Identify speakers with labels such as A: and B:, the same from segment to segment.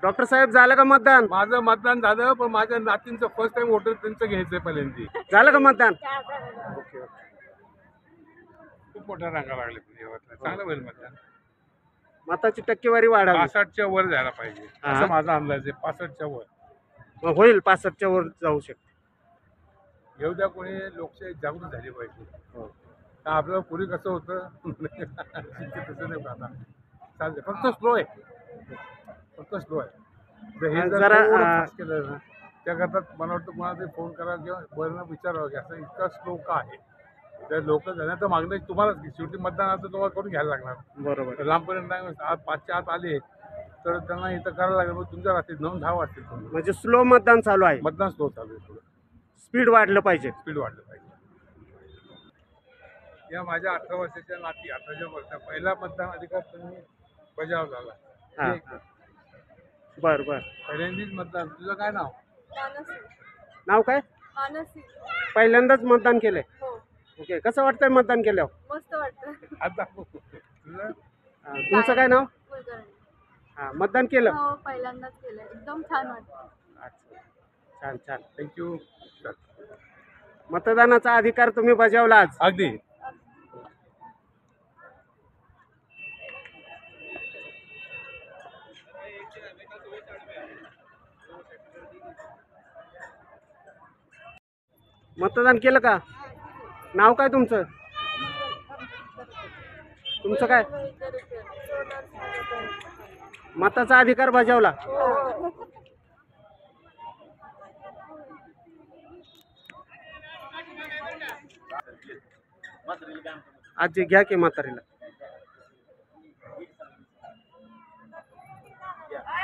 A: Doctor साहेब झालं का मतदान?
B: माझं मतदान झालं, पण माझ्या नातींचं फर्स्ट टाइम वोटर त्यांचं घ्यायचंय पहिल्यांदा.
A: झालं का मतदान?
B: खूप मोठ्या रांगा लागल्या, चांगलं होईल मतदान.
A: मताची टक्केवारी वाढावी.
B: 65च्या वर जायला पाहिजे असं माझा अंदाज आहे. 65च्या वर
A: मग होईल, 65च्या वर जाऊ शकते.
B: येऊ द्या, कोणी लोकशाही जागृत झाली पाहिजे. आपलं पूर्वी कसं होतं तसं नाही आता चालते, फक्त स्लो आहे, फक्त स्लो आहे. हे जरा केलं ना त्याकरता मला वाटतं कोणाला फोन करा किंवा बरं विचारावं की असं इतका स्लो का आहे. तर लोक जाण्याचं मागणं तुम्हालाच शेवटी मतदानाचं तुम्हाला करून घ्यायला लागणार.
A: बरोबर.
B: लांबपर्यंत नाही, आज 5च्या आत आले तर त्यांना इथं करायला लागेल. मग तुमच्या राहतील 9-10 वाजतील.
A: म्हणजे स्लो मतदान चालू आहे.
B: मतदान स्लो चालू आहे. थोडं
A: स्पीड वाढलं पाहिजे.
B: स्पीड वाढलं पाहिजे. या माझ्या 18 वर्षाच्या नाती 18च्या वर्षा पहिला मतदान अधिकार त्यांनी बजावला.
A: बर बर.
B: पहिल्यांदाच मतदान. तुझं काय नाव?
A: नाव काय? पहिल्यांदाच मतदान केलंय. ओके, कसं वाटतंय मतदान केल्यावर?
C: मस्त वाटतं.
B: आता तुझं
A: तुमचं काय नाव? हा, मतदान केलं?
C: हो, पहिल्यांदाच केलं. एकदम छान वाटतं.
A: अच्छा, छान छान.
B: थँक्यू.
A: मतदानाचा अधिकार तुम्ही बजावला आज.
B: अगदी.
A: मतदान केलं का? नाव काय तुमचं? तुमचं काय? मताचा अधिकार बजावला. आजी घ्या की म्हातारीला.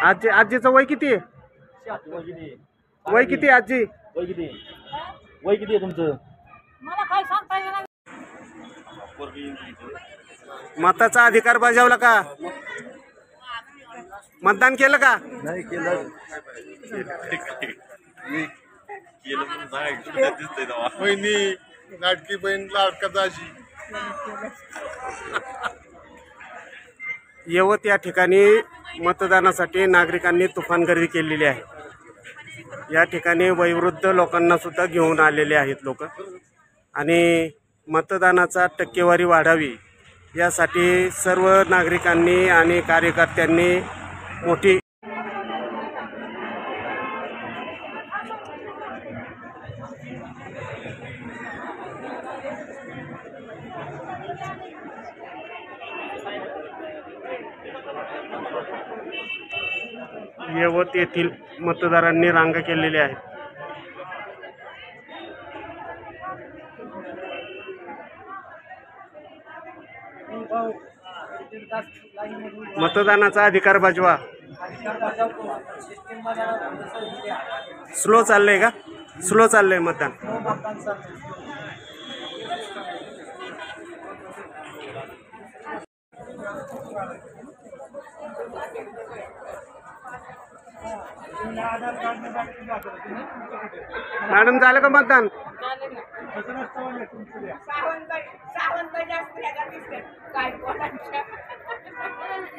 A: आजी, आजीचं वय किती आहे? वय किती आजी?
D: वय किती आहे तुमचं?
A: मताचा अधिकार बजावला का? मतदान केलं का?
D: नाही केलं.
B: बहिणी नाटकी बहीण लाडकाची.
A: यवत या ठिकाणी मतदानासाठी नागरिकांनी तुफान गर्दी केलेली आहे. या ठिकाणी वयोवृद्ध लोकांना सुद्धा घेऊन आलेले आहेत लोक. आणि मतदानाचा टक्केवारी वाढावी यासाठी सर्व नागरिकांनी आणि कार्यकर्त्यांनी मोठी यवत येथील मतदारांनी रांगा केलेल्या आहेत. मतदानाचा अधिकार बजवा. स्लो चाललंय का? स्लो चाललंय मतदान. मॅडम झालं का मतदान?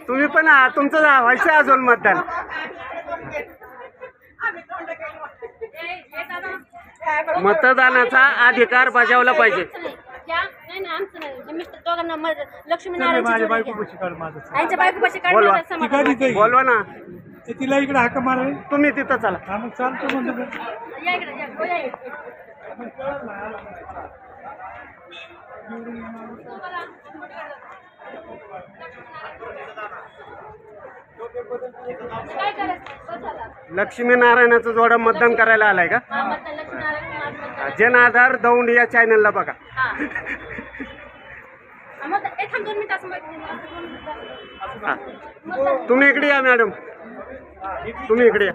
A: तुम्ही पण तुमचं व्हायचं अजून मतदान. मतदानाचा अधिकार बजावला पाहिजे. बोलवा ना.
E: तिला इकडे हाक मार.
A: तुम्ही तिथं चला.
E: चालतो म्हणतो.
A: लक्ष्मीनारायणाचं जोडा मतदान करायला आलाय का? जन आधार दौंड या चॅनलला बघा. तुम्ही इकडे या मॅडम. तुम्ही इकडे या.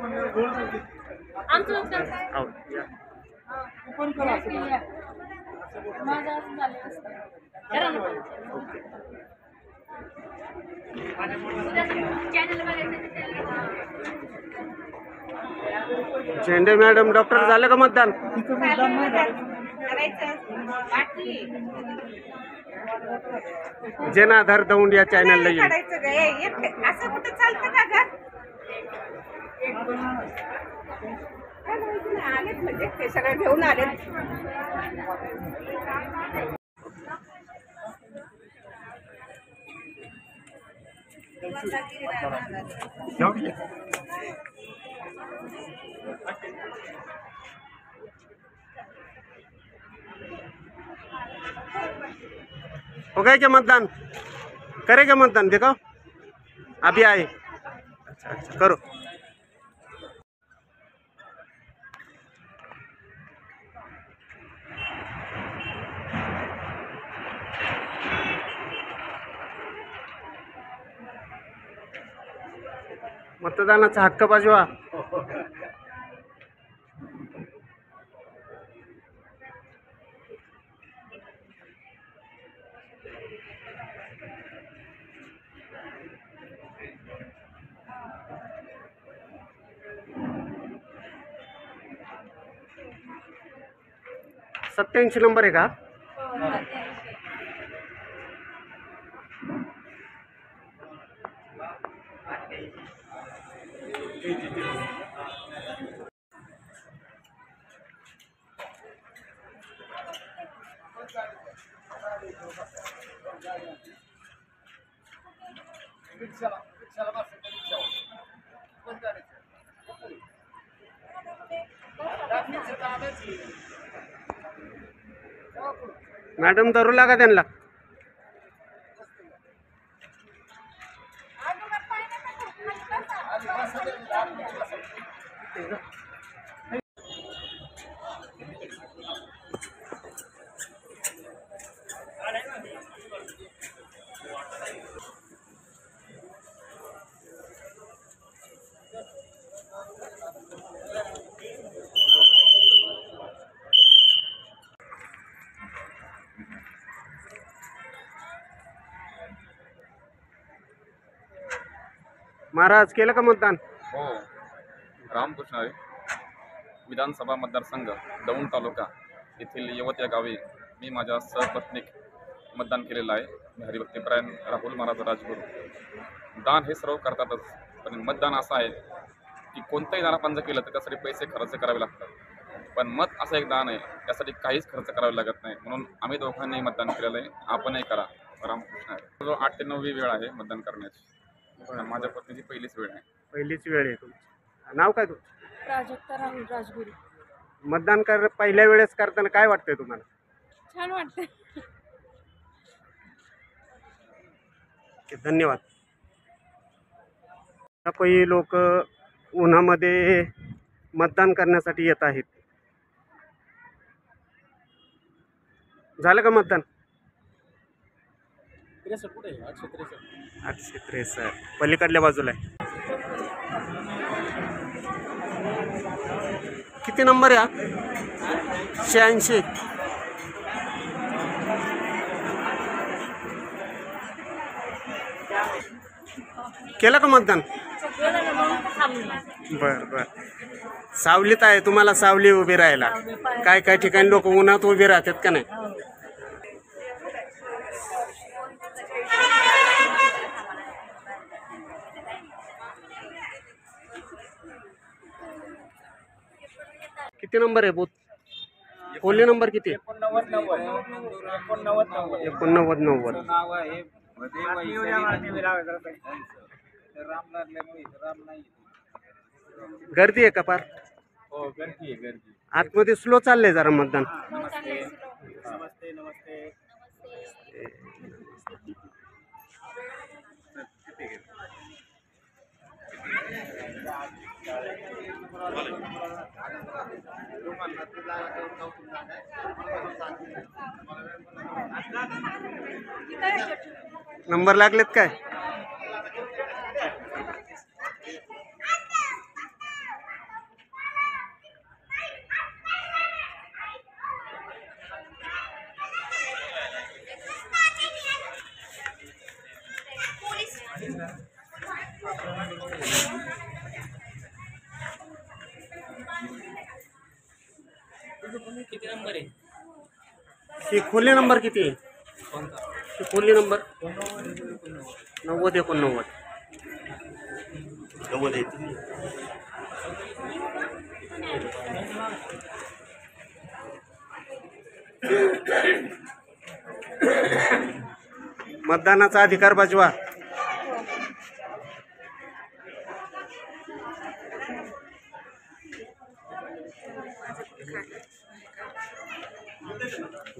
A: झेंडे मॅडम, डॉक्टर झालं का मतदान? जन आधार दौंड या चॅनलला येईल.
C: असं कुठं चालतं का? आलेत म्हणजे ते सगळं घेऊन आलेत.
A: हो गए क्या मतदान? करेगा मतदान? देखो अभी आए. अच्छा अच्छा करो. मतदानाचा हक्क बजवा. सत्याऐंशी नंबर आहे का? मॅडम धरू लागा त्यांना. महाराज केलं का मतदान?
F: हो, रामकृष्ण हरी. विधानसभा मतदारसंघ दौंड तालुका येथील यवत या गावी मी माझ्या सहपत्नीक मतदान केलेलं आहे. मी हरिभक्तीपरायण राहुल महाराज राजगुरू. दान हे सर्व करतातच, पण मतदान असं आहे की कोणतंही दान आपण जर केलं तर त्यासाठी पैसे खर्च करावे लागतात. पण मत असं एक दान आहे, त्यासाठी काहीच खर्च करावे लागत नाही. म्हणून आम्ही दोघांनी मतदान केलेलं आहे. आपणही करा. रामकृष्ण हरी. जो 8 ते 9वी वेळ आहे मतदान करण्याची. माझ्या पत्नीची पहिलीच वेळ आहे.
A: पहिलीच वेळ आहे तुमची. नाव काय तुमचं?
C: प्राजक्ता राहुल राजगुरू.
A: मतदान पहिल्या वेळेस करताना काय वाटतंय तुम्हाला?
C: छान वाटतंय.
A: धन्यवाद. काही लोक उन्हामध्ये मतदान करण्यासाठी येत आहेत. झालं का मतदान?
D: 63 कुठे आहे? 863.
A: 863 पलीकडल्या बाजूला आहे. किती नंबर आहे हा? 86. केलं का मतदान? बर बर. सावलीत आहे तुम्हाला, सावली उभी राहायला. काय काय ठिकाणी लोक उन्हात उभी राहतात का नाही? किती नंबर आहे बूथ? कोल्हे नंबर किती? 89. गर्दी आहे का फार?
B: हो, गर्दी आहे.
A: आतमध्ये स्लो चाललंय जरा मतदान.
B: नमस्ते नमस्ते.
A: नंबर लागलेत काय?
D: किती नंबर आहे?
A: ही खोली नंबर किती आहे? ही खोली नंबर 90 89. मतदानाचा अधिकार बजवा.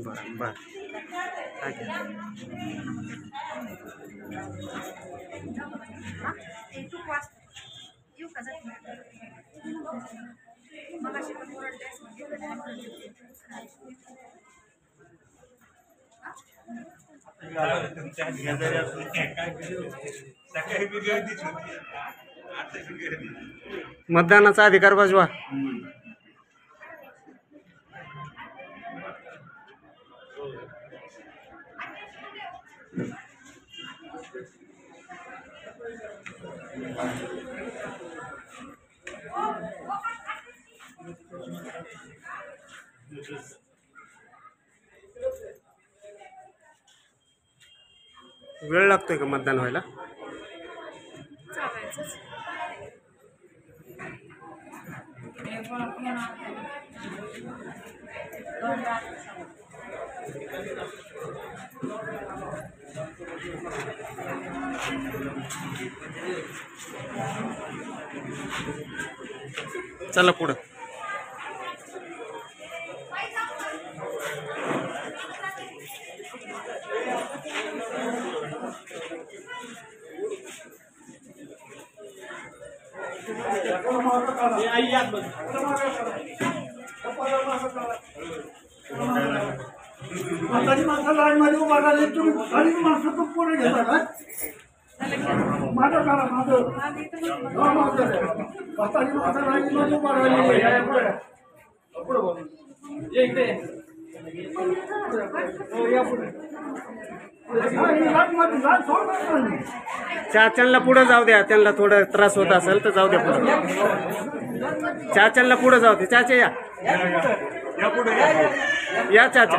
A: बरं बरं ठीक आहे. मतदानाचा अधिकार बजवा. वेळ लागतोय का मतदान व्हायला? चला पुढं.
E: म्हातारी माणसं लाईनमध्ये उभा राहिली, तुम्ही खाली माणसं तो पुढे घेता का? माझं करा, माझं. म्हातारी माणसं लाईनमध्ये उभा राहिली.
A: चाच्यांना पुढे जाऊ द्या, त्यांना थोडं त्रास होत असेल तर जाऊ द्या पुढे. चाच्यांना पुढे जाऊ दे. चाचा या या चाचा.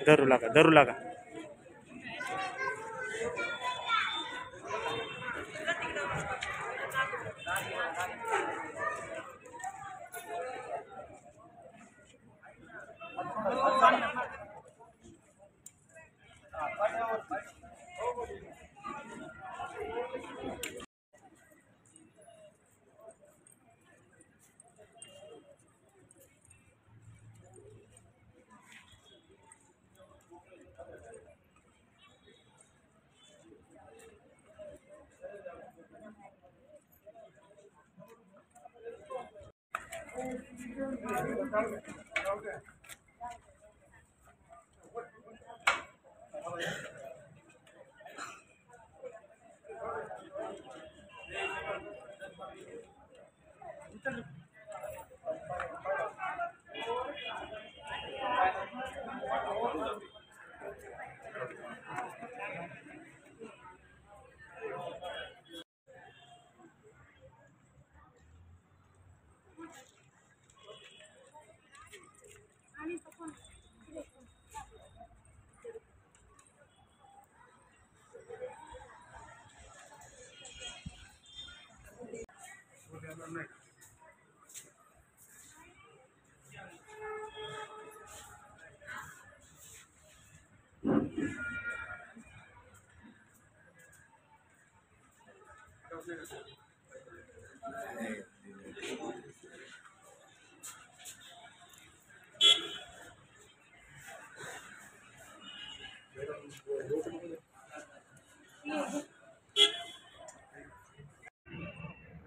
A: धरू लागा, धरू लागा.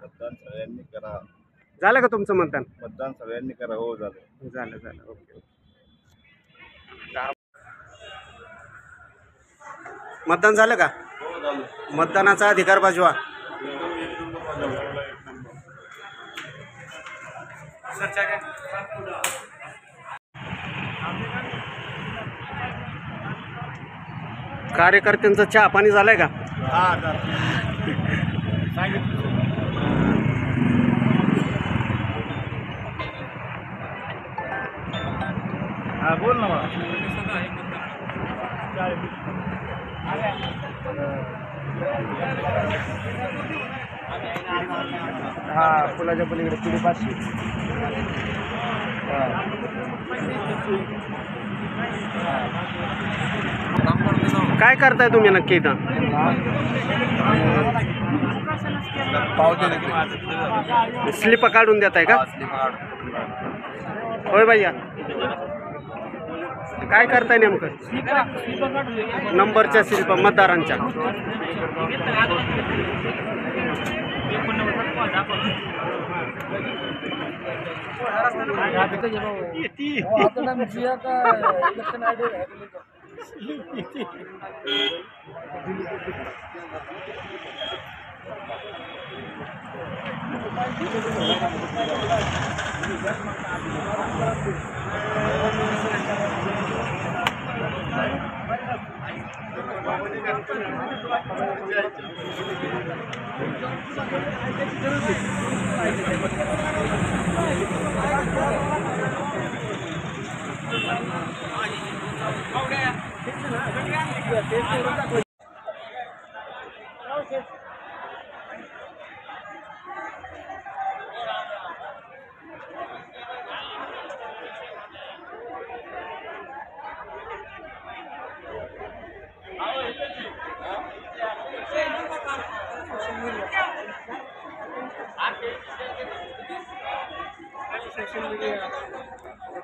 G: मतदान सगळ्यांनी करा.
A: झालं का तुमचं मतदान?
G: मतदान सगळ्यांनी करा. हो झालं.
A: झालं झालं. ओके. मतदान झालं का?
G: हो झालं.
A: मतदानाचा अधिकार बजवा. कार्यकर्त्यांचं चहा पाणी झालंय का?
G: हा बोल ना मला.
A: हा फुलाच्या पलीकडे पिढी पाचशे. काय करताय तुम्ही नक्की इथं? स्लिप काढून देताय का? होय भैया, काय करताय नेमकं? नंबरच्या स्लिप मतदारांच्या.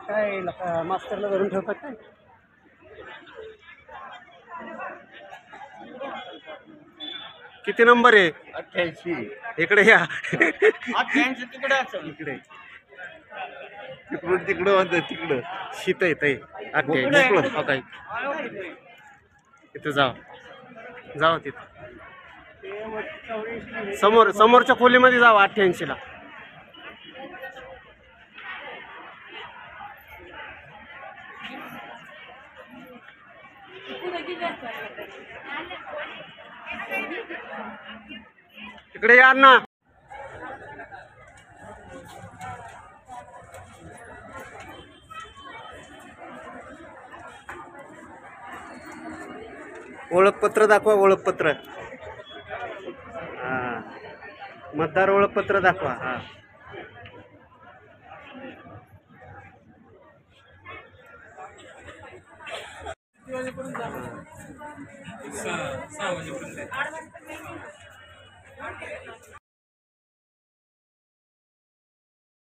A: काय मास्तरला धरून ठेवतात काय? किती नंबर आहे?
G: 88.
A: इकडे या.
G: इकडे तिकडून तिकडं म्हणतात तिकडं.
A: शीत येत आहे 88. हो काय, इथं जावा तिथं समोरच्या खोलीमध्ये जावा 88ला. इकडे या ना. ओळखपत्र दाखवा, ओळखपत्र. हा, मतदार ओळखपत्र दाखवा. हा,
D: सहा वाजेपर्यंत